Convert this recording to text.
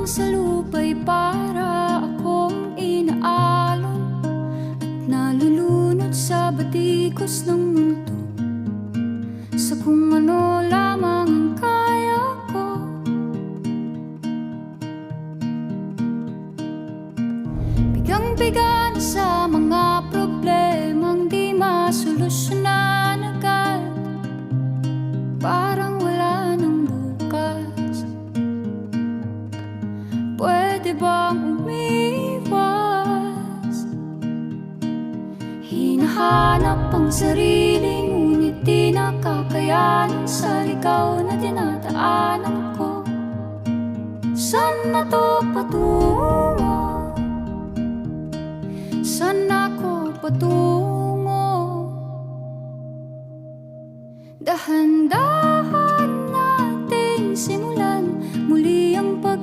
sa lupa'y para akong inaalon at nalulunod sa batikos ng mundo, sa kung ano lamang ang kaya ko. Bigang-biga na sa mga problemang di masolusyonan agad, parang wala nang bukas. Pwede bang umiwas? Hinahanap ang sarili, ngunit di nakakayanan sa ligaw na dinadaanan ko. Saan na to patungo? Saan ako patungo? Dahan-dahan